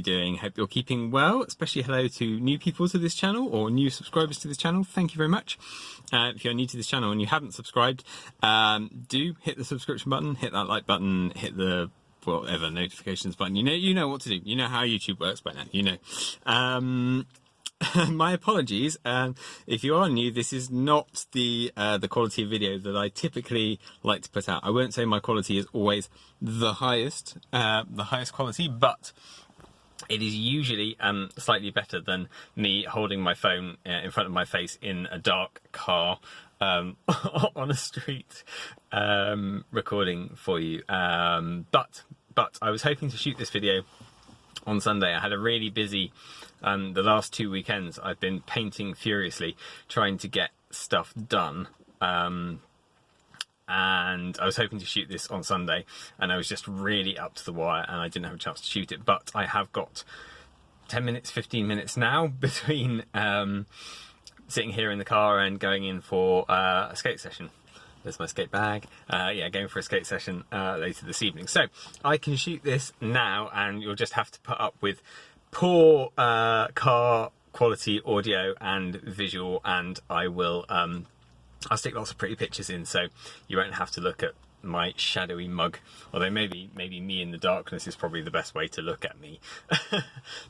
doing? Hope you're keeping well. Especially hello to new people to this channel or new subscribers to this channel. Thank you very much. If you're new to this channel and you haven't subscribed, do hit the subscription button, hit that like button, hit the whatever notifications button. You know what to do. You know how YouTube works by now. You know. My apologies. If you are new, this is not the quality of video that I typically like to put out. I won't say my quality is always the highest quality, but it is usually slightly better than me holding my phone in front of my face in a dark car on a street recording for you. But I was hoping to shoot this video on Sunday. I had a really busy the last 2 weekends. I've been painting furiously, trying to get stuff done, and I was hoping to shoot this on Sunday, and I was just really up to the wire, and I didn't have a chance to shoot it. But I have got 10 minutes, 15 minutes now between sitting here in the car and going in for a skate session. There's my skate bag. Yeah, going for a skate session later this evening. So I can shoot this now, and you'll just have to put up with poor car quality audio and visual, and I will I'll stick lots of pretty pictures in, so you won't have to look at my shadowy mug, although maybe me in the darkness is probably the best way to look at me.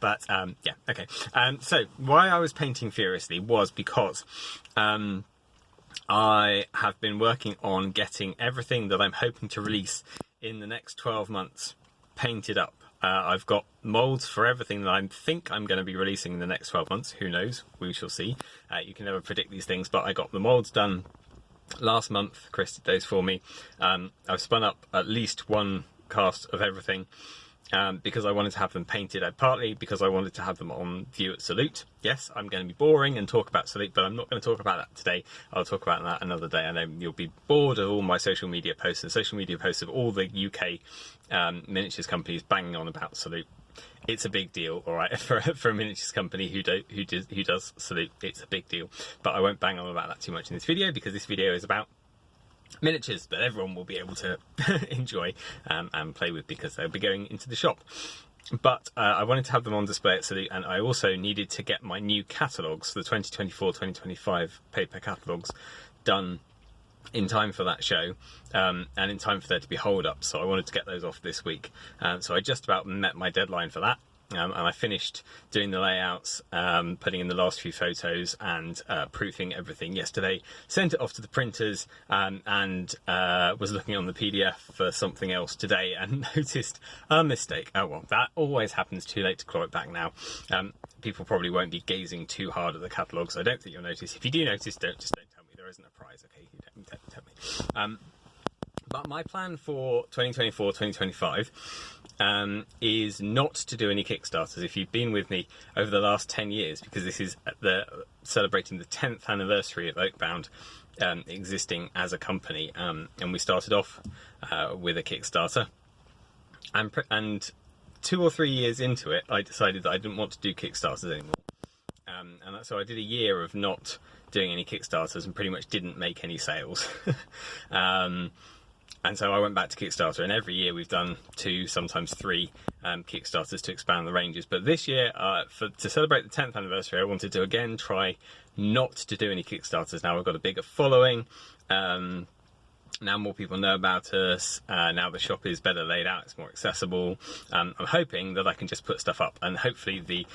But yeah, okay. So why I was painting furiously was because I have been working on getting everything that I'm hoping to release in the next 12 months painted up. I've got moulds for everything that I think I'm going to be releasing in the next 12 months. Who knows? We shall see. You can never predict these things, but I got the moulds done last month. Chris did those for me. I've spun up at least one cast of everything because I wanted to have them painted, partly because I wanted to have them on view at Salute. Yes, I'm going to be boring and talk about Salute, but I'm not going to talk about that today. I'll talk about that another day. I know you'll be bored of all my social media posts and social media posts of all the UK miniatures companies banging on about Salute. It's a big deal, all right, for a miniatures company who does Salute. It's a big deal, but I won't bang on about that too much in this video, because this video is about miniatures that everyone will be able to enjoy and play with, because they'll be going into the shop. But I wanted to have them on display at Salute, and I also needed to get my new catalogues, the 2024-2025 paper catalogues, done in time for that show, and in time for there to be hold-ups. So I wanted to get those off this week. So I just about met my deadline for that. And I finished doing the layouts, putting in the last few photos, and proofing everything yesterday. Sent it off to the printers, and was looking on the PDF for something else today and noticed a mistake. Oh well, that always happens. Too late to claw it back now. People probably won't be gazing too hard at the catalogues. I don't think you'll notice. If you do notice, don't tell me. There isn't a prize, okay? You don't tell me. But my plan for 2024-2025 is not to do any Kickstarters. If you've been with me over the last 10 years, because this is celebrating the 10th anniversary of Oakbound existing as a company, and we started off with a Kickstarter, and 2 or 3 years into it, I decided that I didn't want to do Kickstarters anymore. And so I did a year of not doing any Kickstarters and pretty much didn't make any sales. And so I went back to Kickstarter, and every year we've done 2, sometimes 3 Kickstarters to expand the ranges. But this year, to celebrate the 10th anniversary, I wanted to again try not to do any Kickstarters. Now I've got a bigger following. Now more people know about us. Now the shop is better laid out, it's more accessible. I'm hoping that I can just put stuff up, and hopefully the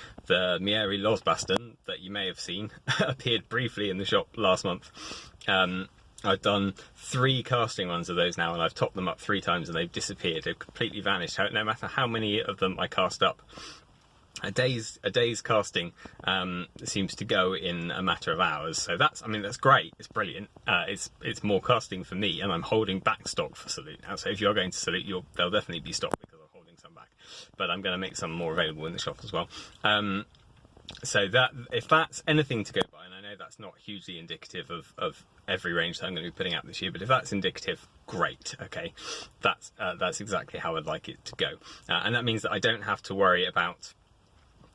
Mieri Losbaston that you may have seen appeared briefly in the shop last month. I've done 3 casting runs of those now, and I've topped them up 3 times and they've disappeared. They've completely vanished. No matter how many of them I cast up, a day's casting seems to go in a matter of hours. So that's great. It's brilliant. It's more casting for me, and I'm holding back stock for Salute now. So if you're going to Salute, there'll definitely be stock, because I'm holding some back. But I'm going to make some more available in the shop as well. So that, if that's anything to go by, and I know that's not hugely indicative of every range that I'm going to be putting out this year, but if that's indicative, great. Okay, that's exactly how I'd like it to go, and that means that I don't have to worry about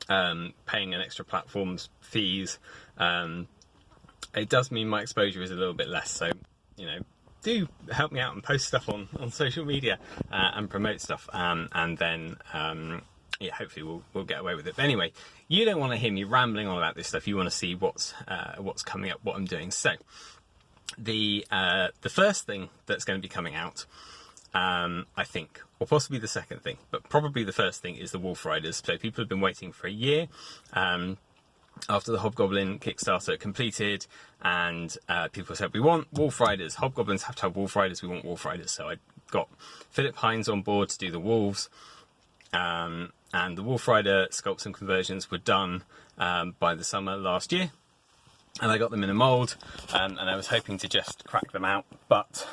paying an extra platform's fees. It does mean my exposure is a little bit less, so do help me out and post stuff on social media and promote stuff, and then yeah, hopefully we'll get away with it. But anyway, you don't want to hear me rambling on about this stuff. You want to see what's coming up, what I'm doing. So the first thing that's going to be coming out, I think, or possibly the second thing, but probably the first thing, is the Wolf Riders. So people have been waiting for a year after the Hobgoblin Kickstarter completed, and people said, we want Wolf Riders. Hobgoblins have to have Wolf Riders. We want Wolf Riders. So I got Philip Hines on board to do the Wolves. And the Wolf Rider sculpts and conversions were done by the summer last year, and I got them in a mould, and I was hoping to just crack them out, but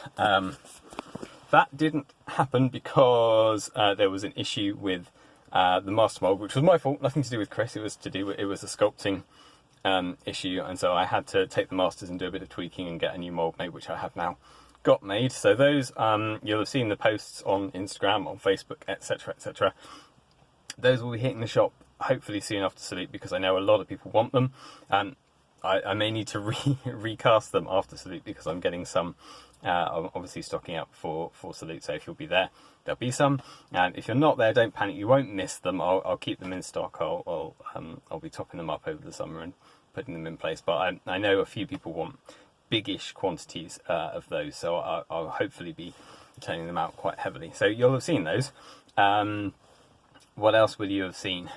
that didn't happen because there was an issue with the master mould, which was my fault, nothing to do with Chris. It was a sculpting issue, and so I had to take the masters and do a bit of tweaking and get a new mould made, which I have now got made. So those, you'll have seen the posts on Instagram, on Facebook, etc, etc. Those will be hitting the shop hopefully soon after Salute, because I know a lot of people want them. I may need to recast them after Salute, because I'm getting some, I'm obviously stocking up for Salute, so if you'll be there, there'll be some. And if you're not there, don't panic, you won't miss them. I'll keep them in stock. I'll be topping them up over the summer and putting them in place. But I know a few people want biggish quantities of those, so I'll hopefully be turning them out quite heavily. So you'll have seen those. What else will you have seen?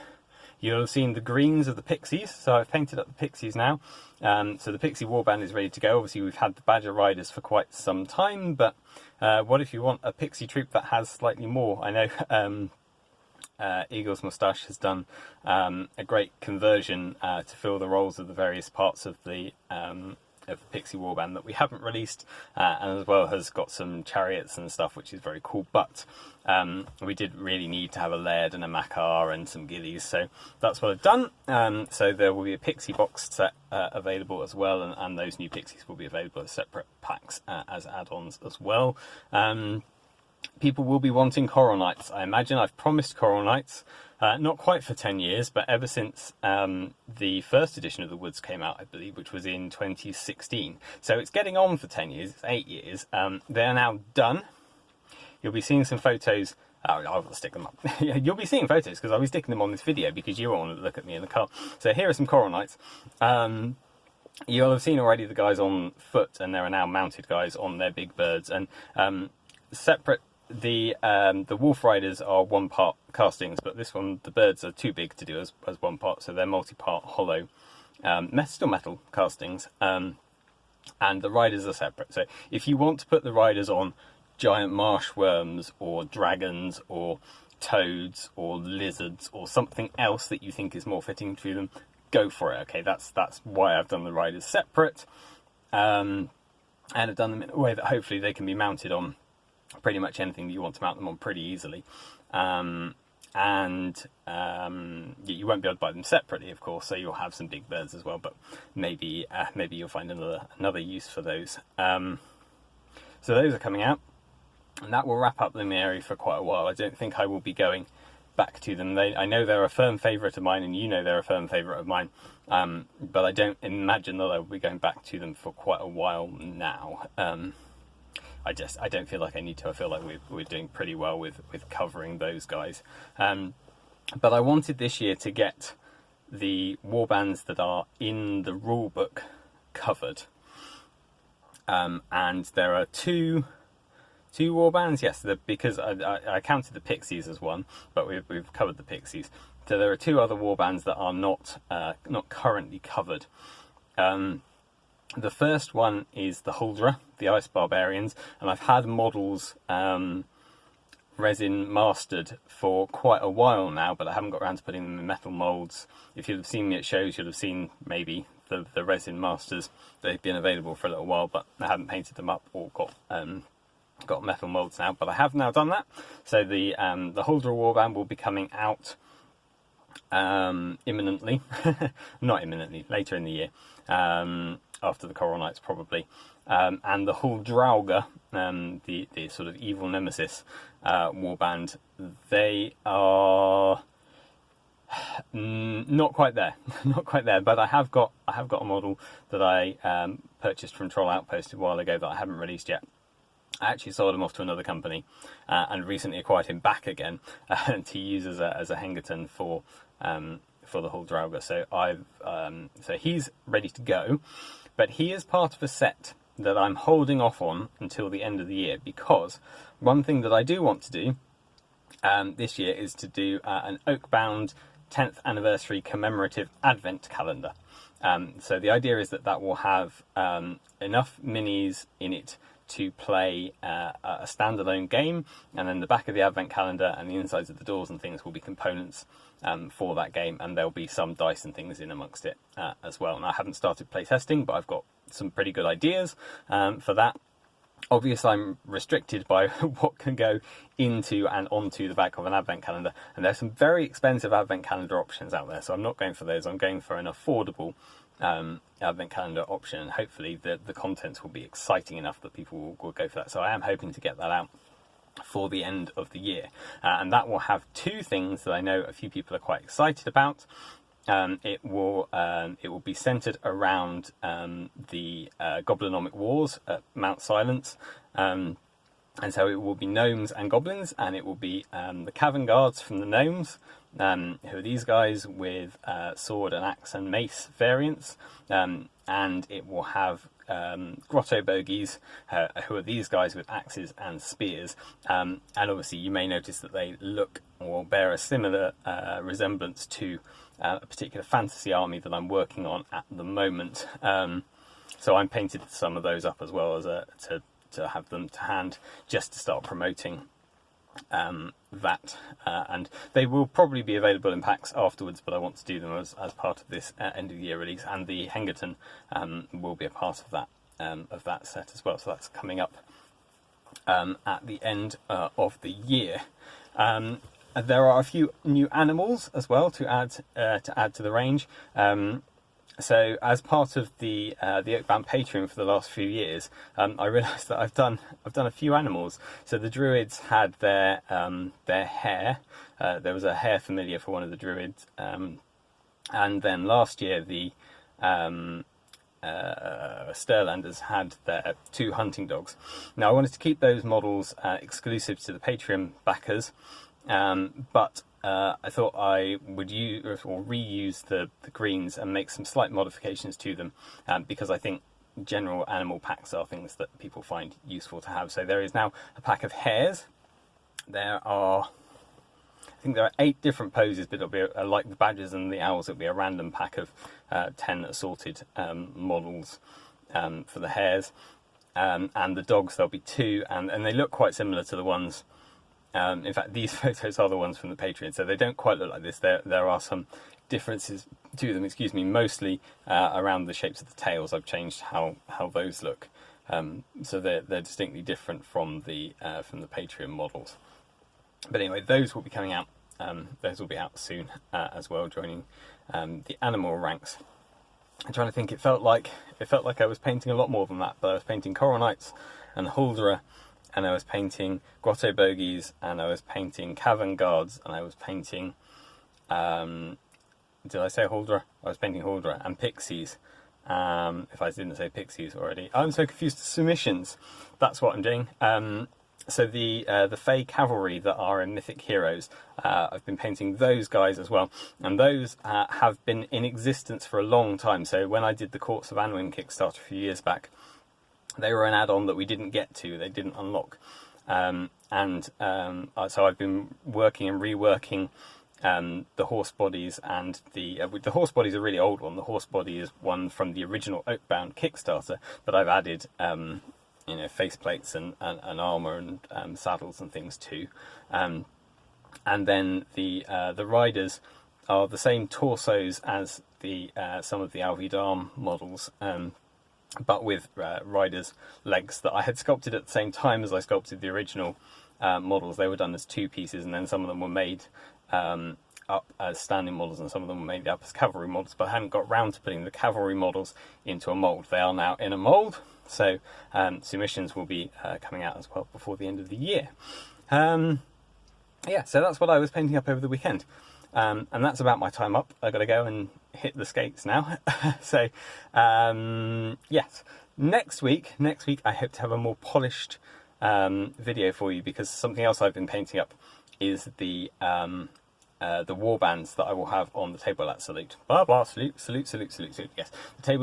You'll have seen the greens of the Pixies. So I've painted up the Pixies now. So the Pixie Warband is ready to go. Obviously we've had the Badger Riders for quite some time, but what if you want a Pixie troop that has slightly more? I know Eagle's Moustache has done a great conversion to fill the roles of the various parts of the Pixie Warband that we haven't released, and as well has got some chariots and stuff, which is very cool. But we did really need to have a Laird and a Makar and some Gillies, so that's what I've done. So there will be a Pixie box set available as well, and those new Pixies will be available as separate packs as add-ons as well. People will be wanting Coral Knights, I imagine. I've promised Coral Knights. Not quite for 10 years, but ever since the first edition of the Woods came out, I believe, which was in 2016. So it's getting on for 10 years, it's 8 years. They're now done. You'll be seeing some photos. I'll stick them up. You'll be seeing photos because I'll be sticking them on this video because you want to look at me in the car. So here are some Coral Knights. You'll have seen already the guys on foot, and there are now mounted guys on their big birds. And separate, the Wolf Riders are one part castings, but this one, the birds are too big to do as one part, so they're multi-part hollow, still metal castings, and the riders are separate. So if you want to put the riders on giant marsh worms or dragons or toads or lizards or something else that you think is more fitting to them, go for it. Okay, that's why I've done the riders separate, and I've done them in a way that hopefully they can be mounted on pretty much anything that you want to mount them on pretty easily. You won't be able to buy them separately, of course, so you'll have some big birds as well, but maybe you'll find another use for those. So those are coming out, and that will wrap up the area for quite a while. I don't think I will be going back to them. I know they're a firm favourite of mine, and you know they're a firm favourite of mine, but I don't imagine that I will be going back to them for quite a while now. I don't feel like I need to. I feel like we're doing pretty well with covering those guys. But I wanted this year to get the warbands that are in the rulebook covered. And there are two warbands, yes, because I counted the Pixies as one, but we've covered the Pixies. So there are two other warbands that are not currently covered. The first one is the Huldra, the Ice Barbarians, and I've had models resin mastered for quite a while now, but I haven't got around to putting them in metal moulds. If you'd have seen me at shows, you'd have seen maybe the resin masters. They've been available for a little while, but I haven't painted them up or got metal moulds now, but I have now done that. So the Huldra Warband will be coming out imminently, not imminently, later in the year. After the Coral Knights probably, and the Huldrauga, the sort of evil nemesis warband, they are not quite there, not quite there. But I have got a model that I purchased from Troll Outpost a while ago that I haven't released yet, I actually sold him off to another company and recently acquired him back again to use as a Hengerton for the Hull Drauga. So he's ready to go, but he is part of a set that I'm holding off on until the end of the year, because one thing that I do want to do this year is to do an Oakbound 10th anniversary commemorative advent calendar. So the idea is that will have enough minis in it to play a standalone game, and then the back of the advent calendar and the insides of the doors and things will be components for that game, and there'll be some dice and things in amongst it as well. And I haven't started playtesting, but I've got some pretty good ideas for that. Obviously, I'm restricted by what can go into and onto the back of an advent calendar, and there's some very expensive advent calendar options out there, so I'm not going for those. I'm going for an affordable advent calendar option, and hopefully the contents will be exciting enough that people will go for that. So I am hoping to get that out for the end of the year, and that will have two things that I know a few people are quite excited about. It will be centered around the Goblinomic Wars at Mount Silence, and so it will be gnomes and goblins, and it will be the Cavern Guards from the gnomes, who are these guys with sword and axe and mace variants, and it will have grotto bogies, who are these guys with axes and spears, and obviously you may notice that they look or bear a similar resemblance to a particular fantasy army that I'm working on at the moment. So I'm painted some of those up as well as to have them to hand, just to start promoting that, and they will probably be available in packs afterwards, but I want to do them as part of this end of the year release, and the Hengerton will be a part of that set as well. So that's coming up at the end of the year. There are a few new animals as well to add to the range. So as part of the Oakbound Patreon for the last few years, I realised that I've done a few animals. So the druids had their hare. There was a hare familiar for one of the druids, and then last year the Sterlanders had their 2 hunting dogs. Now I wanted to keep those models exclusive to the Patreon backers, but I thought I would use or reuse the greens and make some slight modifications to them, because I think general animal packs are things that people find useful to have. So there is now a pack of hares. I think there are 8 different poses, but it'll be like the badgers and the owls, it'll be a random pack of 10 assorted models for the hares. And the dogs, there'll be 2, and they look quite similar to the ones. In fact, these photos are the ones from the Patreon, so they don't quite look like this. There are some differences to them, mostly around the shapes of the tails. I've changed how those look, so they're distinctly different from the Patreon models. But anyway, those will be coming out. Those will be out soon as well, joining the animal ranks. I'm trying to think. It felt like I was painting a lot more than that, but I was painting Coral Knights and Huldra, and I was painting Grotto Bogies, and I was painting Cavern Guards, and I was painting, did I say Huldra? I was painting Huldra and Pixies. If I didn't say Pixies already. I'm so confused. Submissions. That's what I'm doing. So the Fey Cavalry that are in Mythic Heroes, I've been painting those guys as well, and those have been in existence for a long time. So when I did the Courts of Anwin Kickstarter a few years back, they were an add-on that we didn't get to, they didn't unlock. So I've been working and reworking the horse bodies, and the horse body is a really old one. The horse body is one from the original Oakbound Kickstarter, but I've added faceplates and armour and saddles and things too. And then the riders are the same torsos as some of the Alvidar models, but with riders' legs that I had sculpted at the same time as I sculpted the original models. They were done as 2 pieces, and then some of them were made up as standing models, and some of them were made up as cavalry models, but I hadn't got round to putting the cavalry models into a mould. They are now in a mould, so submissions will be coming out as well before the end of the year. Yeah, so that's what I was painting up over the weekend. And that's about my time up. I've got to go and hit the skates now. So, yes, next week I hope to have a more polished video for you, because something else I've been painting up is the warbands that I will have on the table at Salute. Blah blah, salute, salute, salute, salute, salute. Yes, the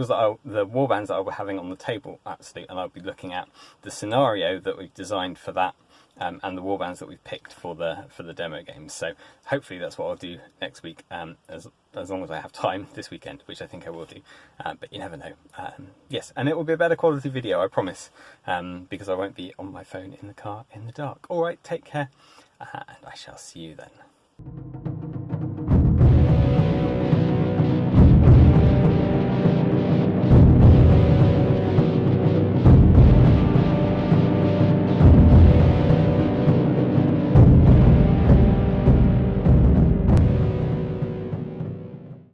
warbands that I will be having on the table at Salute, and I'll be looking at the scenario that we've designed for that, and the warbands that we've picked for the demo games. So hopefully that's what I'll do next week, as long as I have time this weekend, which I think I will do. But you never know. Yes, and it will be a better quality video, I promise, because I won't be on my phone in the car in the dark. All right, take care, and I shall see you then.